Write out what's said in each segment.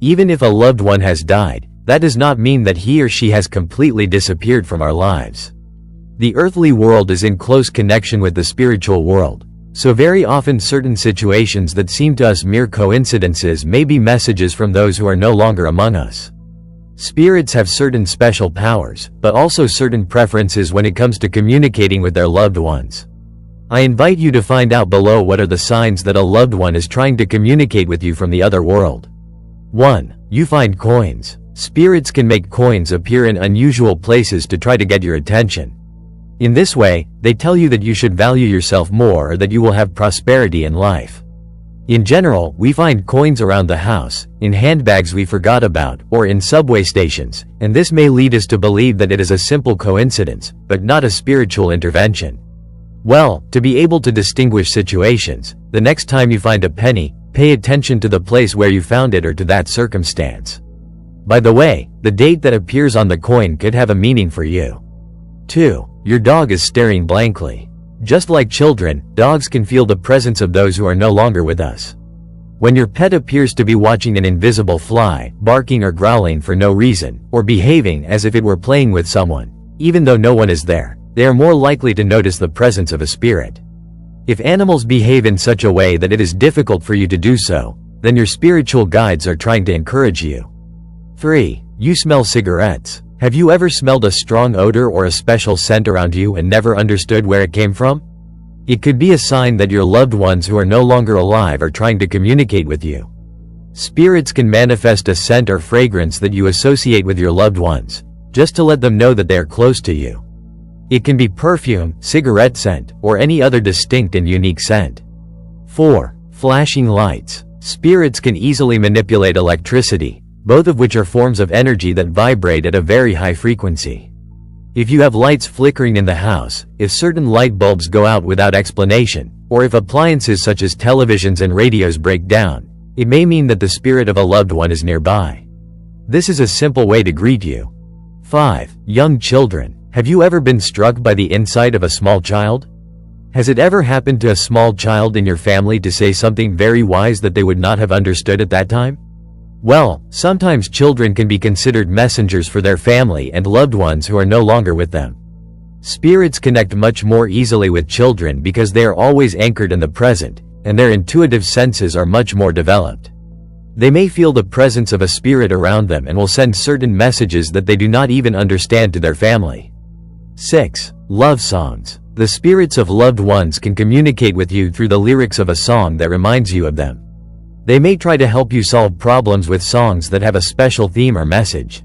Even if a loved one has died, that does not mean that he or she has completely disappeared from our lives. The earthly world is in close connection with the spiritual world, so very often certain situations that seem to us mere coincidences may be messages from those who are no longer among us. Spirits have certain special powers, but also certain preferences when it comes to communicating with their loved ones. I invite you to find out below what are the signs that a loved one is trying to communicate with you from the other world. 1. You find coins. Spirits can make coins appear in unusual places to try to get your attention. In this way, they tell you that you should value yourself more or that you will have prosperity in life. In general, we find coins around the house, in handbags we forgot about, or in subway stations, and this may lead us to believe that it is a simple coincidence, but not a spiritual intervention. Well, to be able to distinguish situations, the next time you find a penny, pay attention to the place where you found it or to that circumstance. By the way, the date that appears on the coin could have a meaning for you. 2. Your dog is staring blankly. Just like children, dogs can feel the presence of those who are no longer with us. When your pet appears to be watching an invisible fly, barking or growling for no reason, or behaving as if it were playing with someone, even though no one is there, they are more likely to notice the presence of a spirit. If animals behave in such a way that it is difficult for you to do so, then your spiritual guides are trying to encourage you. 3. You smell cigarettes. Have you ever smelled a strong odor or a special scent around you and never understood where it came from? It could be a sign that your loved ones who are no longer alive are trying to communicate with you. Spirits can manifest a scent or fragrance that you associate with your loved ones, just to let them know that they are close to you. It can be perfume, cigarette scent, or any other distinct and unique scent. 4. Flashing lights. Spirits can easily manipulate electricity, both of which are forms of energy that vibrate at a very high frequency. If you have lights flickering in the house, if certain light bulbs go out without explanation, or if appliances such as televisions and radios break down, it may mean that the spirit of a loved one is nearby. This is a simple way to greet you. 5. Young children. Have you ever been struck by the inside of a small child? Has it ever happened to a small child in your family to say something very wise that they would not have understood at that time? Well, sometimes children can be considered messengers for their family and loved ones who are no longer with them. Spirits connect much more easily with children because they are always anchored in the present, and their intuitive senses are much more developed. They may feel the presence of a spirit around them and will send certain messages that they do not even understand to their family. 6. Love songs. The spirits of loved ones can communicate with you through the lyrics of a song that reminds you of them. They may try to help you solve problems with songs that have a special theme or message.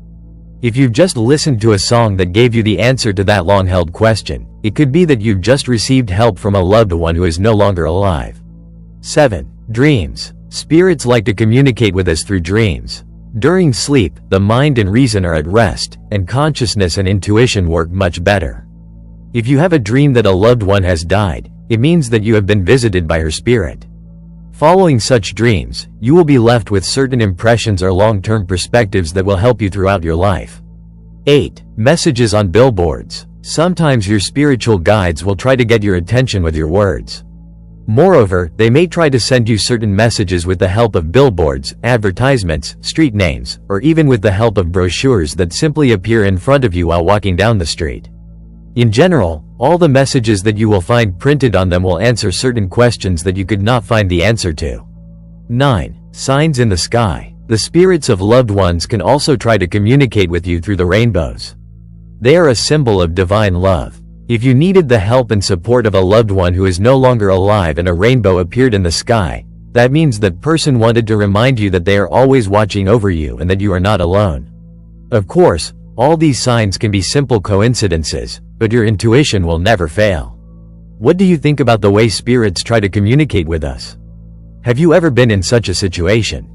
If you've just listened to a song that gave you the answer to that long-held question, it could be that you've just received help from a loved one who is no longer alive. 7. Dreams. Spirits like to communicate with us through dreams. During sleep, the mind and reason are at rest, and consciousness and intuition work much better. If you have a dream that a loved one has died, it means that you have been visited by her spirit. Following such dreams, you will be left with certain impressions or long-term perspectives that will help you throughout your life. 8. Messages on billboards. Sometimes your spiritual guides will try to get your attention with your words. Moreover, they may try to send you certain messages with the help of billboards, advertisements, street names, or even with the help of brochures that simply appear in front of you while walking down the street. In general, all the messages that you will find printed on them will answer certain questions that you could not find the answer to. 9. Signs in the sky. The spirits of loved ones can also try to communicate with you through the rainbows. They are a symbol of divine love. If you needed the help and support of a loved one who is no longer alive and a rainbow appeared in the sky, that means that person wanted to remind you that they are always watching over you and that you are not alone. Of course, all these signs can be simple coincidences, but your intuition will never fail. What do you think about the way spirits try to communicate with us? Have you ever been in such a situation?